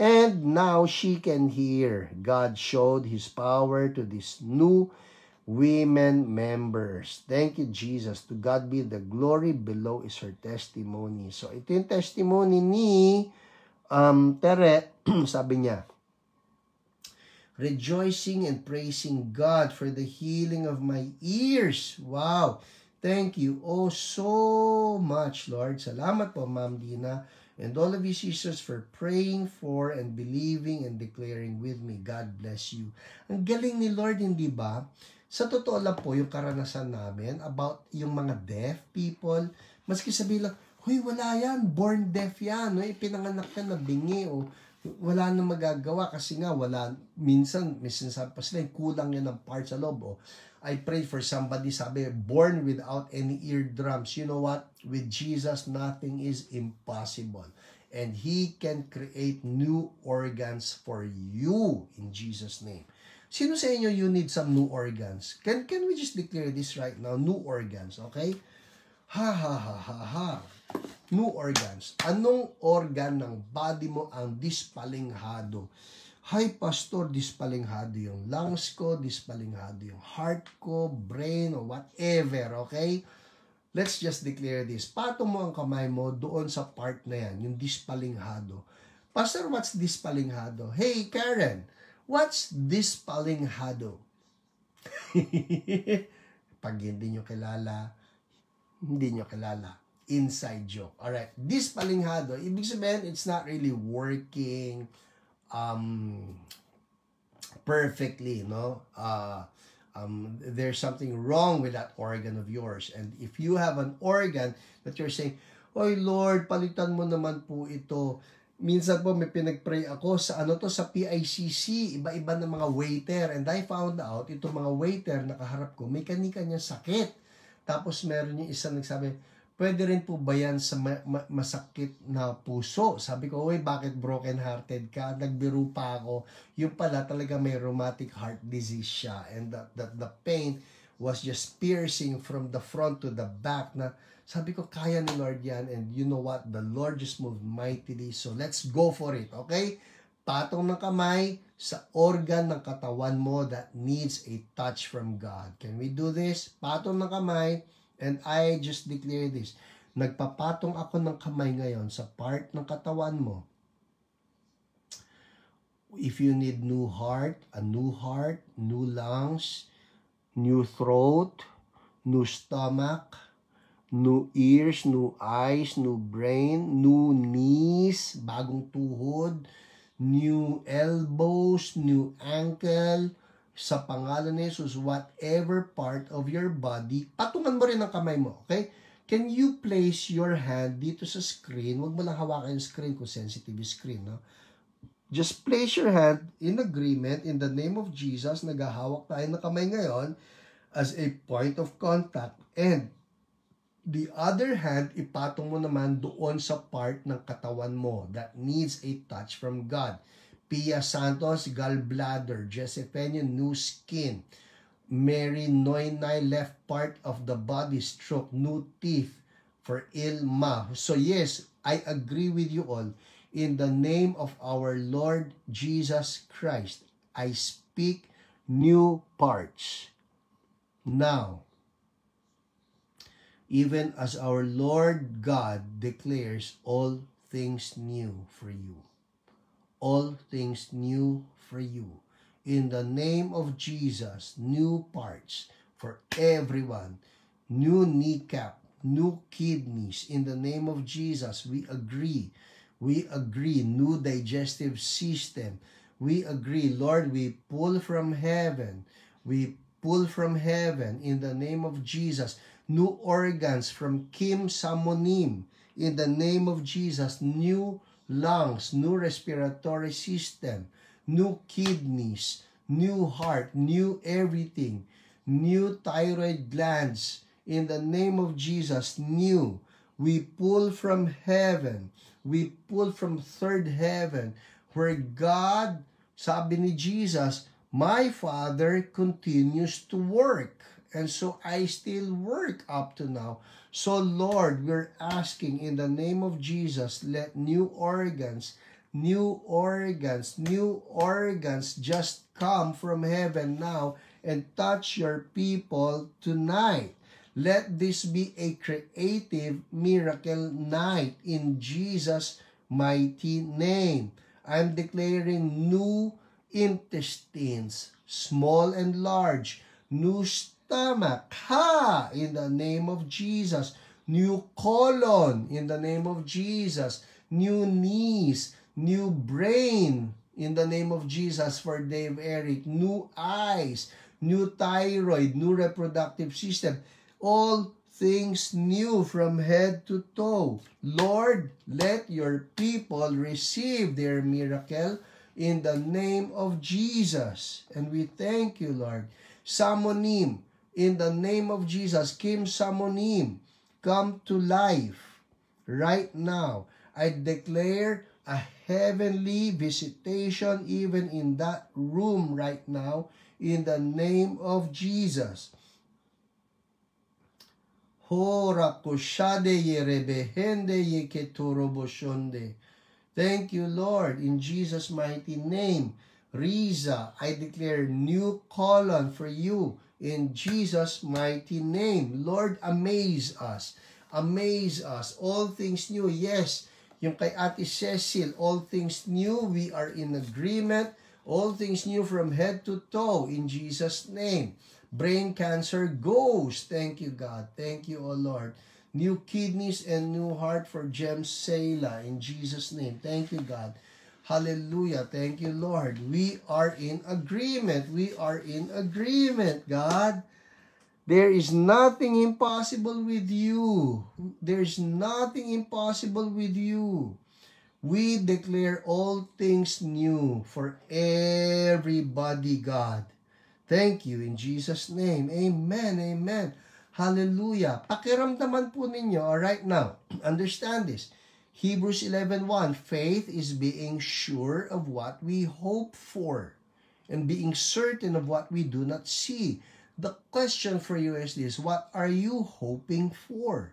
And now she can hear. God showed His power to this new women members. Thank you, Jesus. To God be the glory. Below is her testimony. So, ito yung testimony ni Tere. Sabi niya, rejoicing and praising God for the healing of my ears. Wow! Thank you oh so much, Lord. Salamat po, Ma'am Dina. And all of you sisters for praying for and believing and declaring with me. God bless you. Ang galing ni Lord, hindi ba? Sa totoo lang po, yung karanasan namin about yung mga deaf people, maski sabihin lang, huy, wala yan, born deaf yan, no? Ipinanganak ka na bingi, o wala nang magagawa kasi nga wala, minsan sabi pa sila, kulang yan ng part sa loob, o I prayed for somebody, sabi, born without any eardrums. You know what? With Jesus, nothing is impossible. And He can create new organs for you in Jesus' name. Sino sa inyo you need some new organs? Can we just declare this right now? New organs, okay? Ha. New organs. Anong organ ng body mo ang dispalinghado? Hi, Pastor, dispalinghado yung lungs ko, dispalinghado yung heart ko, brain, or whatever, okay? Let's just declare this. Patong mo ang kamay mo doon sa part na yan, yung dispalinghado. Pastor, what's dispalinghado? Hey, Karen, what's dispalinghado? Pag hindi nyo kilala, hindi nyo kilala. Inside joke. Alright, dispalinghado, ibig sabihin, it's not really working perfectly, no? There's something wrong with that organ of yours. And if you have an organ that you're saying, oy Lord, palitan mo naman po ito. Minsan po may pinag-pray ako sa sa PICC, iba-iba ng mga waiter. And I found out, itong mga waiter na kaharap ko, may kanya-kanya sakit. Tapos meron yung isa nagsabi, pwede rin po ba yan sa masakit na puso? Sabi ko, uy, bakit broken-hearted ka? Nagbiro pa ako. Yung pala talaga may rheumatic heart disease siya. And that the pain was just piercing from the front to the back. Na sabi ko, kaya ni Lord yan. And you know what? The Lord just moved mightily. So let's go for it, okay? Patong ng kamay sa organ ng katawan mo that needs a touch from God. Can we do this? Patong ng kamay. And I just declare this. Nagpapatong ako ng kamay ngayon sa part ng katawan mo. If you need new heart, new lungs, new throat, new stomach, new ears, new eyes, new brain, new knees, bagong tuhod, new elbows, new ankle, sa pangalan ni Jesus, whatever part of your body, patungan mo rin ang kamay mo, okay? Can you place your hand dito sa screen? Huwag mo lang hawakan yung screen kung sensitive yung screen, no? Just place your hand in agreement in the name of Jesus. Naghahawak tayo ng kamay ngayon as a point of contact. And the other hand, ipatong mo naman doon sa part ng katawan mo that needs a touch from God. Pia Santos, gallbladder. Josephenio, new skin. Mary Noynay, left part of the body, stroke, new teeth. For Ilma. So yes, I agree with you all. In the name of our Lord Jesus Christ, I speak new parts. Now, even as our Lord God declares all things new for you. All things new for you. In the name of Jesus, new parts for everyone. New kneecap, new kidneys. In the name of Jesus, we agree. We agree. New digestive system. We agree. Lord, we pull from heaven. We pull from heaven in the name of Jesus. New organs from Kim Samonim. In the name of Jesus, new lungs, new respiratory system, new kidneys, new heart, new everything, new thyroid glands. In the name of Jesus, new. We pull from heaven. We pull from third heaven where God, sabi ni Jesus, my Father continues to work. And so I still work up to now. So Lord, we're asking in the name of Jesus, let new organs just come from heaven now and touch your people tonight. Let this be a creative miracle night in Jesus' mighty name. I'm declaring new intestines, small and large, new stomach, in the name of Jesus, new colon, in the name of Jesus, new knees, new brain, in the name of Jesus for Dave Eric, new eyes, new thyroid, new reproductive system, all things new from head to toe. Lord, let your people receive their miracle in the name of Jesus. And we thank you, Lord. Summonim, in the name of Jesus, Kim Summonim, come to life right now. I declare a heavenly visitation even in that room right now in the name of Jesus. Thank you, Lord, in Jesus' mighty name. Riza, I declare new colon for you in Jesus' mighty name. Lord, amaze us. Amaze us. All things new. Yes, yung kay Ate Cecil, all things new. We are in agreement. All things new from head to toe in Jesus' name. Brain cancer goes. Thank you, God. Thank you, O Lord. New kidneys and new heart for Jem Sela in Jesus' name. Thank you, God. Hallelujah. Thank you, Lord. We are in agreement. We are in agreement, God. There is nothing impossible with you. There's nothing impossible with you. We declare all things new for everybody, God. Thank you in Jesus' name. Amen. Amen. Hallelujah. Pakiramdaman po ninyo, right now, understand this. Hebrews 11:1, faith is being sure of what we hope for and being certain of what we do not see. The question for you is this, what are you hoping for?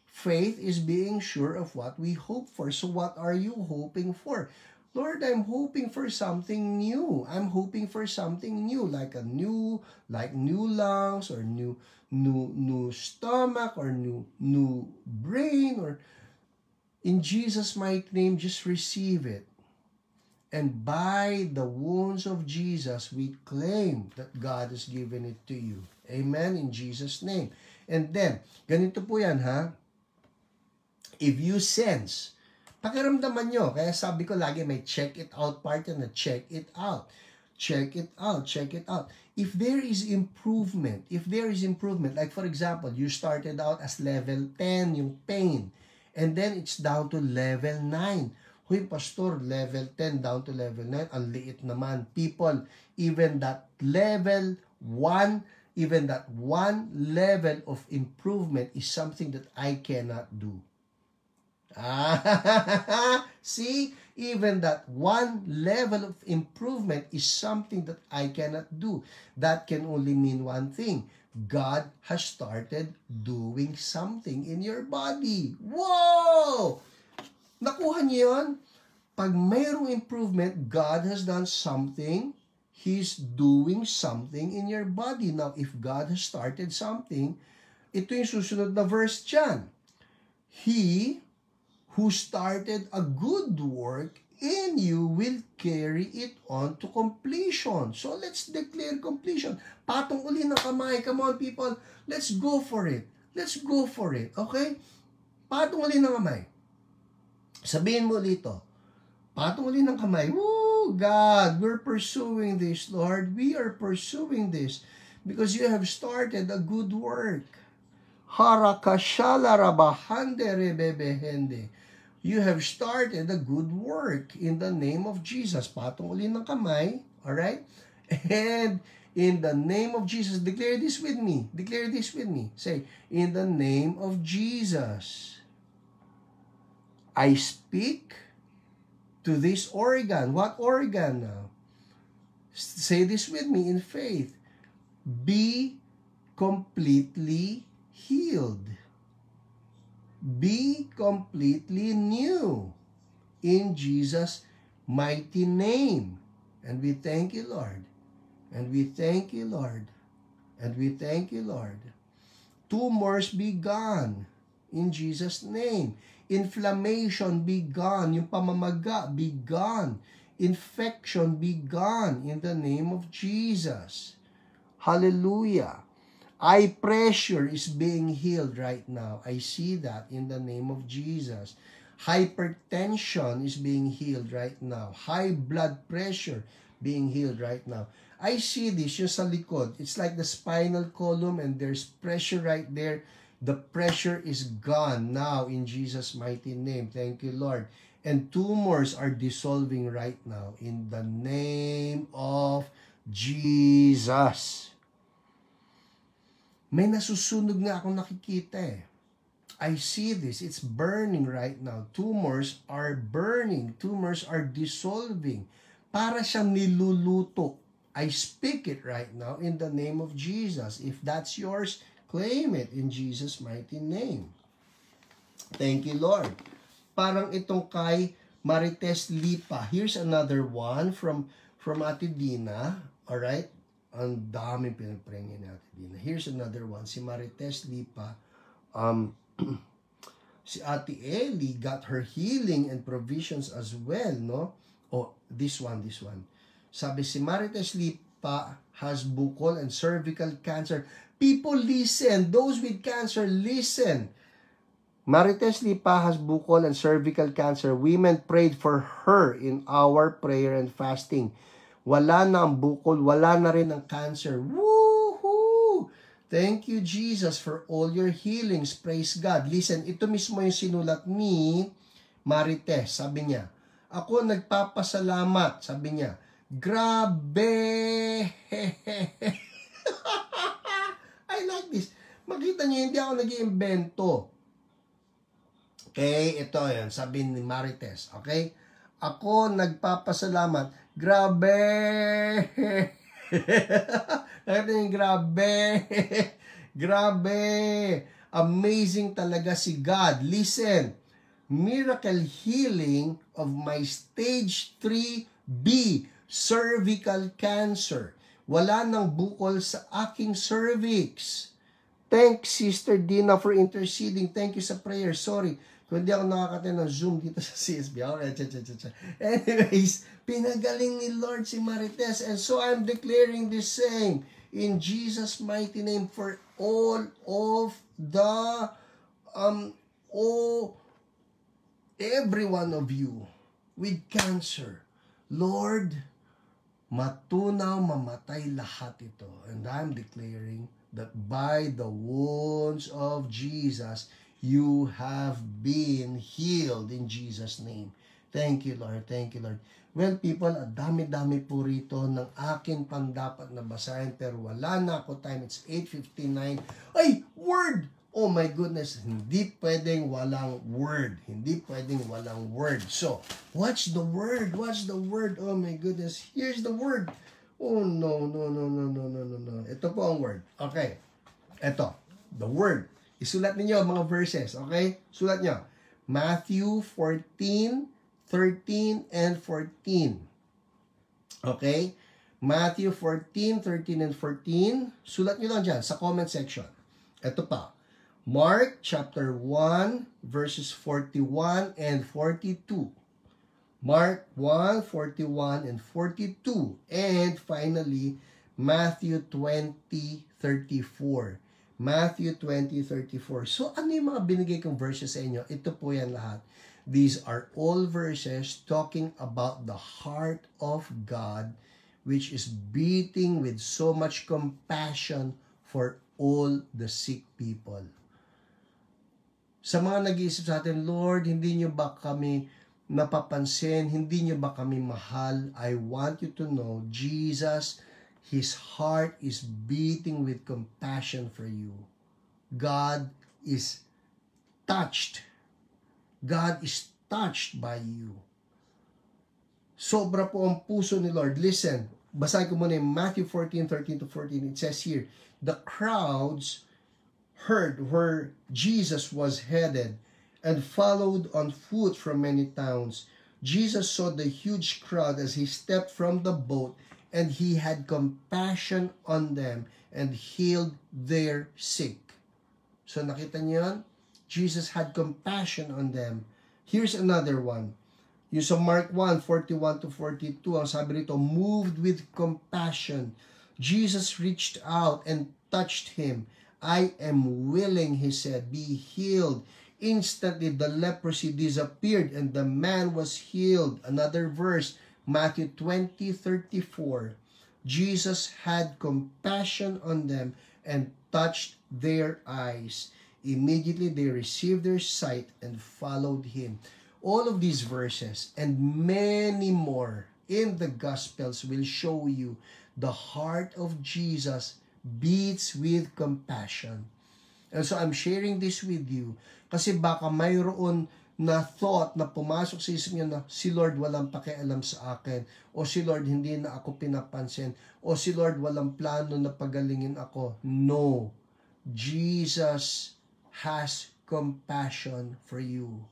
Faith is being sure of what we hope for. So what are you hoping for? Lord, I'm hoping for something new. I'm hoping for something new, like new lungs or new stomach or new brain, or in Jesus' mighty name, just receive it. And by the wounds of Jesus, we claim that God has given it to you. Amen, in Jesus' name. And then, ganito po yan, ha? If you sense, pakiramdaman nyo, kaya sabi ko lagi may check it out part yan, na check it out. Check it out, check it out. If there is improvement, like for example, you started out as level 10, yung pain, and then it's down to level 9. Huy, pastor, level 10 down to level 9, ang liit naman. People, even that one level of improvement is something that I cannot do. See, even that one level of improvement is something that I cannot do. That can only mean one thing. God has started doing something in your body. Whoa! Nakuha niyo yun? Pag mayroong improvement, God has done something. He's doing something in your body. Now, if God has started something, ito yung susunod na verse dyan. He who started a good work in you will carry it on to completion. So let's declare completion. Patong uli ng kamay. Come on, people. Let's go for it. Let's go for it. Okay? Patong uli ng kamay. Sabihin mo ulit ito. Patong uli ng kamay. Woo! God, we're pursuing this, Lord. We are pursuing this because you have started a good work. Harakashala rabahande rebebehende. You have started a good work in the name of Jesus. Patong uli ng kamay. Alright? And in the name of Jesus, declare this with me. Declare this with me. Say, in the name of Jesus, I speak to this organ. What organ now? Say this with me in faith. Be completely healed. Be completely new in Jesus' mighty name. And we thank you, Lord. And we thank you, Lord. And we thank you, Lord. Tumors be gone in Jesus' name. Inflammation be gone. Yung pamamaga be gone. Infection be gone in the name of Jesus. Hallelujah. Eye pressure is being healed right now. I see that in the name of Jesus. Hypertension is being healed right now. High blood pressure being healed right now. I see this yung sa likod. It's like the spinal column and there's pressure right there. The pressure is gone now in Jesus' mighty name. Thank you, Lord. And tumors are dissolving right now in the name of Jesus. May nasusunog nga akong nakikita eh. I see this. It's burning right now. Tumors are burning. Tumors are dissolving. Para siyang niluluto. I speak it right now in the name of Jesus. If that's yours, claim it in Jesus' mighty name. Thank you, Lord. Parang itong kay Marites Lipa. Here's another one from Ate Dina. Alright? Ang daming pinagprengi ni Ate Dina. Here's another one. Si Marites Lipa. Si Ate Eli got her healing and provisions as well, no? Oh, this one. Sabi si Marites Lipa has buccal and cervical cancer. People listen. Those with cancer, listen. Marites Lipa has buccal and cervical cancer. Women prayed for her in our prayer and fasting. Wala na ang bukol, wala na rin ang cancer. Woohoo! Thank you, Jesus, for all your healings. Praise God. Listen, ito mismo yung sinulat ni Marites. Sabi niya, ako nagpapasalamat. Sabi niya, grabe! I like this. Makita niyo, hindi ako nag-iimbento. Okay, ito yan. Sabi ni Marites. Okay? Ako nagpapasalamat. Grabe! Nakita niyo, grabe! Grabe! Amazing talaga si God. Listen, miracle healing of my stage 3B cervical cancer. Wala nang bukol sa aking cervix. Thanks, Sister Dina, for interceding. Thank you sa prayer. Sorry, kung hindi ako nakakatayo ng Zoom dito sa CSB. Anyways, pinagaling ni Lord si Marites. And so I'm declaring this saying, in Jesus' mighty name, for all of the, every one of you with cancer, Lord, matunaw, mamatay lahat ito. And I'm declaring that by the wounds of Jesus, you have been healed in Jesus' name. Thank you, Lord. Thank you, Lord. Well, people, dami-dami po rito ng akin pang dapat na basahin, pero wala na ako time. It's 8:59. Ay, word! Oh my goodness, hindi pwedeng walang word. Hindi pwedeng walang word. So, what's the word? What's the word? Oh my goodness, here's the word. Oh no. Ito po ang word. Okay. Ito, the word. Isulat niyo mga verses, okay? Sulat niyo. Matthew 14, 13, and 14. Okay? Matthew 14, 13, and 14. Sulat niyo lang dyan sa comment section. Ito pa. Mark chapter 1, verses 41 and 42. Mark 1, 41 and 42. And finally, Matthew 20, 34. Matthew 20:34. So, ano yung mga binigay kong verses sa inyo? Ito po yan lahat. These are all verses talking about the heart of God, which is beating with so much compassion for all the sick people. Sa mga nag-iisip sa atin, Lord, hindi nyo ba kami napapansin? Hindi nyo ba kami mahal? I want you to know, Jesus, His heart is beating with compassion for you. God is touched. God is touched by you. Sobra po ang puso ni Lord. Listen, basahin ko muna yung Matthew 14, 13 to 14. It says here, the crowds heard where Jesus was headed and followed on foot from many towns. Jesus saw the huge crowd as he stepped from the boat and he had compassion on them and healed their sick. So nakita niyo yun? Jesus had compassion on them. Here's another one. Yung sa Mark 1:41-42, ang sabi rito, moved with compassion, Jesus reached out and touched him. I am willing, he said, be healed. Instantly the leprosy disappeared and the man was healed. Another verse, Matthew 20:34. Jesus had compassion on them and touched their eyes. Immediately they received their sight and followed him. All of these verses and many more in the Gospels will show you the heart of Jesus beats with compassion. And so I'm sharing this with you kasi baka mayroon na thought na pumasok sa isip niyo na si Lord walang pakialam sa akin, o si Lord hindi na ako pinapansin, o si Lord walang plano na pagalingin ako. No. Jesus has compassion for you.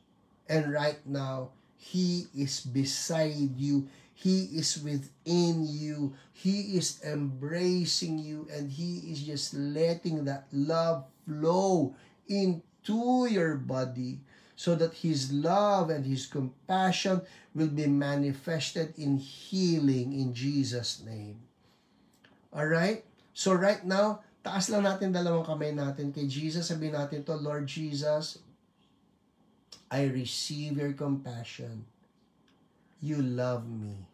And right now, He is beside you. He is within you. He is embracing you. And He is just letting that love flow into your body so that His love and His compassion will be manifested in healing in Jesus' name. Alright? So right now, taas lang natin dalawang kamay natin kay Jesus. Sabihin natin to, Lord Jesus, I receive your compassion. You love me.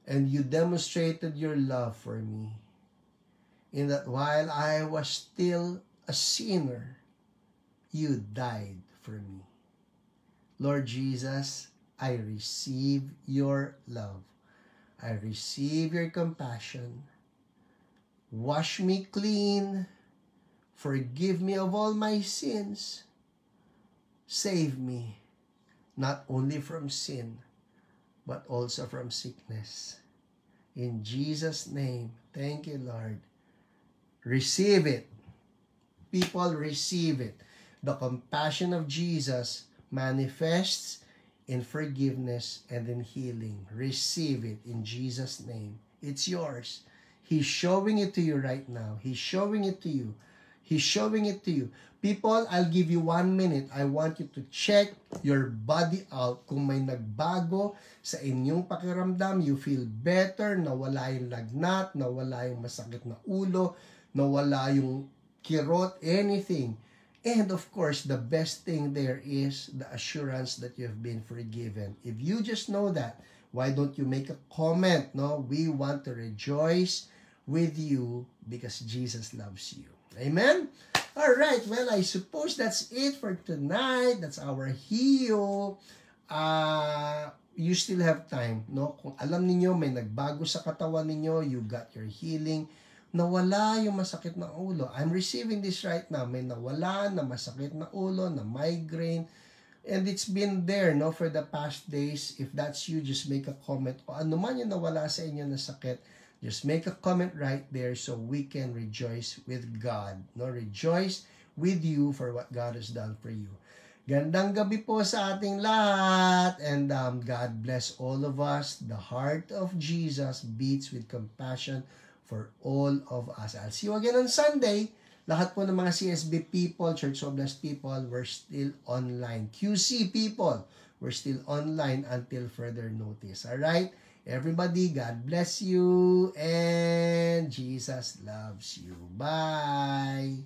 And you demonstrated your love for me. In that while I was still a sinner, you died for me. Lord Jesus, I receive your love. I receive your compassion. Wash me clean. Forgive me of all my sins. Save me, not only from sin, but also from sickness. In Jesus' name, thank you, Lord. Receive it. People, receive it. The compassion of Jesus manifests in forgiveness and in healing. Receive it in Jesus' name. It's yours. He's showing it to you right now. He's showing it to you. He's showing it to you. People, I'll give you 1 minute. I want you to check your body out. Kung may nagbago sa inyong pakiramdam, you feel better, nawala yung lagnat, nawala yung masakit na ulo, nawala yung kirot, anything. And of course, the best thing there is the assurance that you have been forgiven. If you just know that, why don't you make a comment? No, we want to rejoice with you because Jesus loves you. Amen? Alright, well, I suppose that's it for tonight. That's our heal. You still have time, no? Kung alam niyo may nagbago sa katawan niyo, you got your healing, nawala yung masakit na ulo. I'm receiving this right now. May nawala na masakit na ulo, na migraine, and it's been there, no, for the past days. If that's you, just make a comment. O ano man yung nawala sa inyo na sakit, just make a comment right there so we can rejoice with God. No, rejoice with you for what God has done for you. Gandang gabi po sa ating lahat, and God bless all of us. The heart of Jesus beats with compassion for all of us. I'll see you again on Sunday. Lahat po ng mga CSB people, Church of Blessed people, we're still online. QC people, we're still online until further notice. Alright? Everybody, God bless you, and Jesus loves you. Bye!